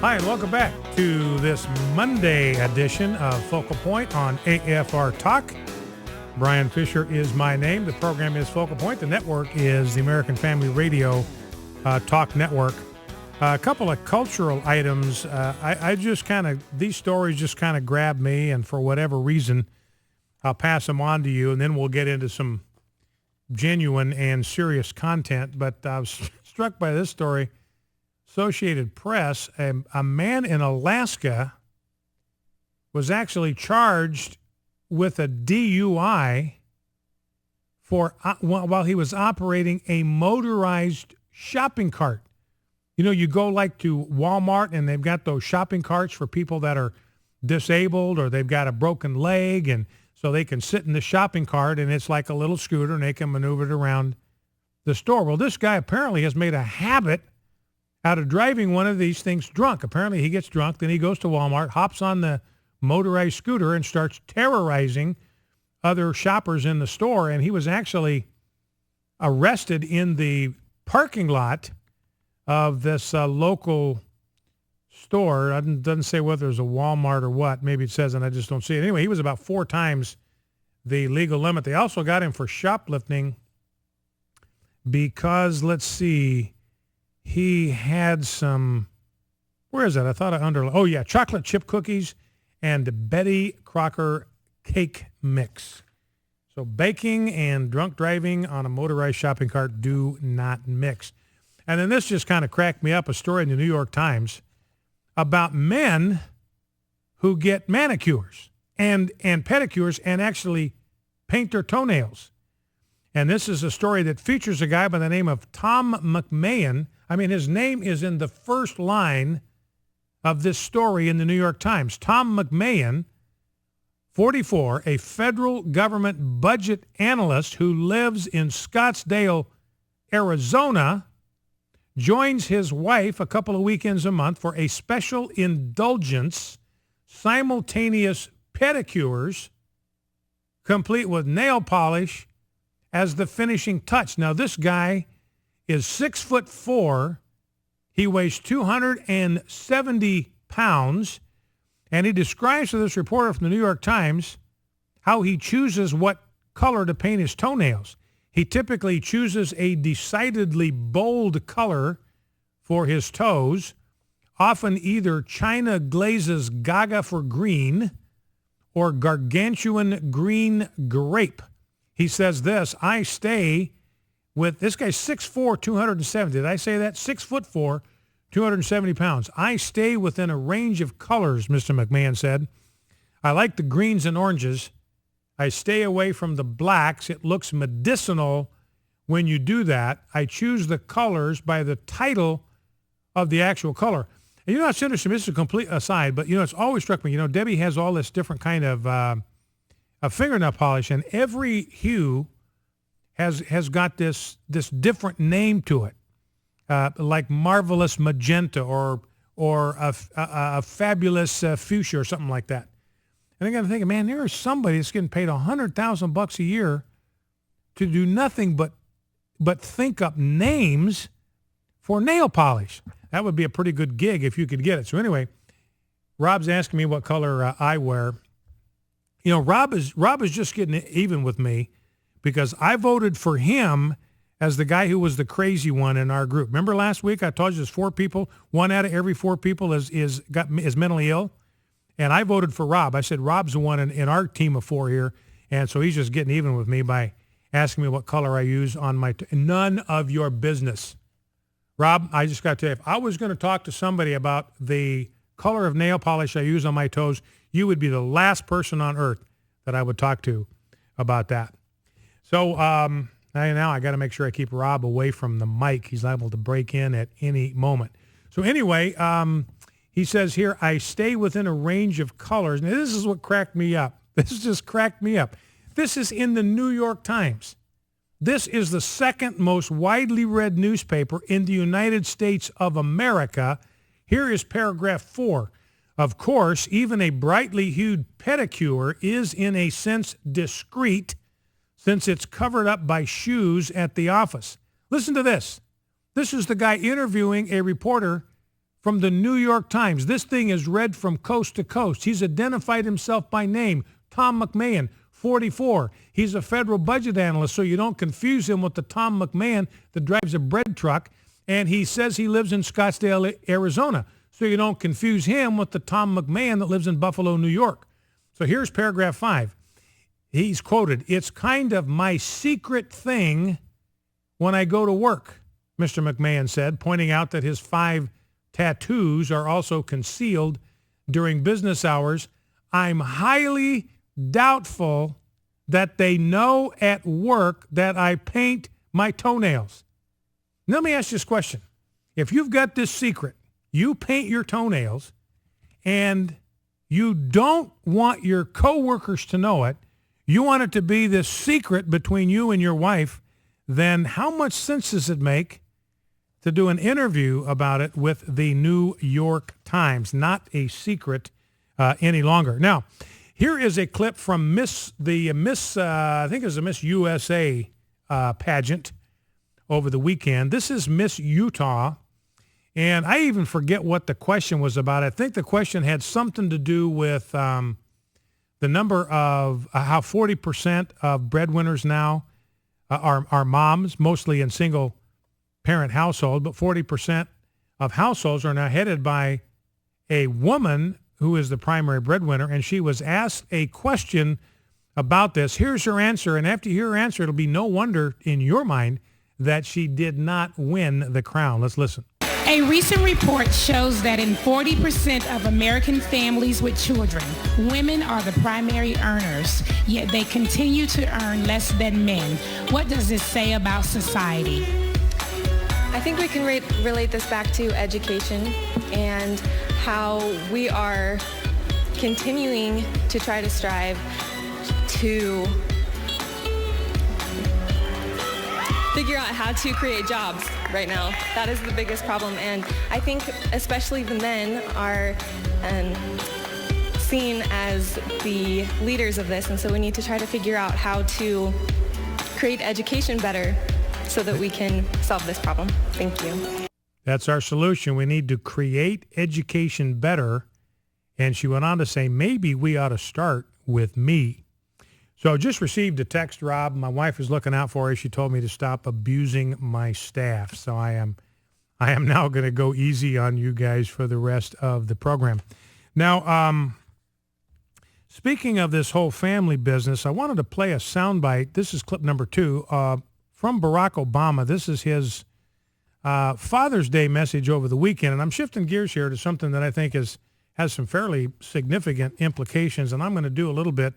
Hi, and welcome back to this Monday edition of Focal Point on AFR Talk. Brian Fisher is my name. The program is Focal Point. The network is the American Family Radio Talk Network. A couple of cultural items. I just these stories just kind of grab me, and for whatever reason, I'll pass them on to you, and then we'll get into some genuine and serious content. But I was struck by this story. Associated Press, a man in Alaska was actually charged with a DUI while he was operating a motorized shopping cart. You know, you go like to Walmart and they've got those shopping carts for people that are disabled or they've got a broken leg, and so they can sit in the shopping cart and it's like a little scooter and they can maneuver it around the store. Well, this guy apparently has made a habit out of driving one of these things drunk. Apparently he gets drunk, then he goes to Walmart, hops on the motorized scooter and starts terrorizing other shoppers in the store. And he was actually arrested in the parking lot of this local store. It doesn't say whether it's a Walmart or what. Maybe it says, and I just don't see it. Anyway, he was about 4 times the legal limit. They also got him for shoplifting because, let's see, he had some, where is that? I thought I underlined. Oh, yeah, chocolate chip cookies and Betty Crocker cake mix. So baking and drunk driving on a motorized shopping cart do not mix. And then this just kind of cracked me up, a story in the New York Times about men who get manicures and pedicures and actually paint their toenails. And this is a story that features a guy by the name of Tom McMahon. I mean, his name is in the first line of this story in the New York Times. Tom McMahon, 44, a federal government budget analyst who lives in Scottsdale, Arizona, joins his wife a couple of weekends a month for a special indulgence, simultaneous pedicures, complete with nail polish as the finishing touch. Now, this guy is 6'4". He weighs 270 pounds, and he describes to this reporter from the New York Times how he chooses what color to paint his toenails. He typically chooses a decidedly bold color for his toes, often either China Glazes Gaga for green or Gargantuan green grape. He says this, I stay with, this guy's 6'4", 270. Did I say that? 6'4", 270 pounds. I stay within a range of colors, Mr. McMahon said. I like the greens and oranges. I stay away from the blacks. It looks medicinal when you do that. I choose the colors by the title of the actual color. And you know, it's interesting. This is a complete aside, but you know, it's always struck me. You know, Debbie has all this different kind of fingernail polish, and every hue has got this different name to it, like marvelous magenta or a fabulous fuchsia or something like that. And I got to think, man, there is somebody that's getting paid $100,000 a year to do nothing but think up names for nail polish. That would be a pretty good gig if you could get it. So anyway, Rob's asking me what color I wear. You know, Rob is just getting even with me because I voted for him as the guy who was the crazy one in our group. Remember last week I told you there's 4 people, 1 out of every 4 people is mentally ill, and I voted for Rob. I said Rob's the one in our team of 4 here, and so he's just getting even with me by asking me what color I use on my none of your business. Rob, I just got to tell you, if I was going to talk to somebody about the color of nail polish I use on my toes, you would be the last person on earth that I would talk to about that. So now I got to make sure I keep Rob away from the mic. He's liable to break in at any moment. So anyway, he says here, I stay within a range of colors. Now, this is what cracked me up. This just cracked me up. This is in the New York Times. This is the second most widely read newspaper in the United States of America. Here is paragraph 4. Of course, even a brightly hued pedicure is in a sense discreet since it's covered up by shoes at the office. Listen to this. This is the guy interviewing a reporter from the New York Times. This thing is read from coast to coast. He's identified himself by name, Tom McMahon, 44. He's a federal budget analyst, so you don't confuse him with the Tom McMahon that drives a bread truck. And he says he lives in Scottsdale, Arizona, so you don't confuse him with the Tom McMahon that lives in Buffalo, New York. So here's paragraph 5. He's quoted, "It's kind of my secret thing when I go to work," Mr. McMahon said, pointing out that his 5 tattoos are also concealed during business hours. "I'm highly doubtful that they know at work that I paint my toenails." Let me ask you this question. If you've got this secret, you paint your toenails, and you don't want your coworkers to know it, you want it to be this secret between you and your wife, then how much sense does it make to do an interview about it with the New York Times? Not a secret any longer. Now, here is a clip from I think it was a Miss USA pageant over the weekend. This is Miss Utah, and I even forget what the question was about. I think the question had something to do with the number of how 40% of breadwinners now are moms, mostly in single-parent household, but 40% of households are now headed by a woman who is the primary breadwinner, and she was asked a question about this. Here's her answer, and after you hear her answer, it'll be no wonder in your mind that she did not win the crown. Let's listen. A recent report shows that in 40% of American families with children, women are the primary earners, yet they continue to earn less than men. What does this say about society? I think we can relate this back to education and how we are continuing to try to strive to figure out how to create jobs right now. That is the biggest problem, and I think especially the men are seen as the leaders of this, and so we need to try to figure out how to create education better so that we can solve this problem. Thank you. That's our solution. We need to create education better, and she went on to say, maybe we ought to start with me. So I just received a text, Rob. My wife is looking out for her. She told me to stop abusing my staff. So I am now going to go easy on you guys for the rest of the program. Now, speaking of this whole family business, I wanted to play a soundbite. This is clip number 2 from Barack Obama. This is his Father's Day message over the weekend. And I'm shifting gears here to something that I think has some fairly significant implications. And I'm going to do a little bit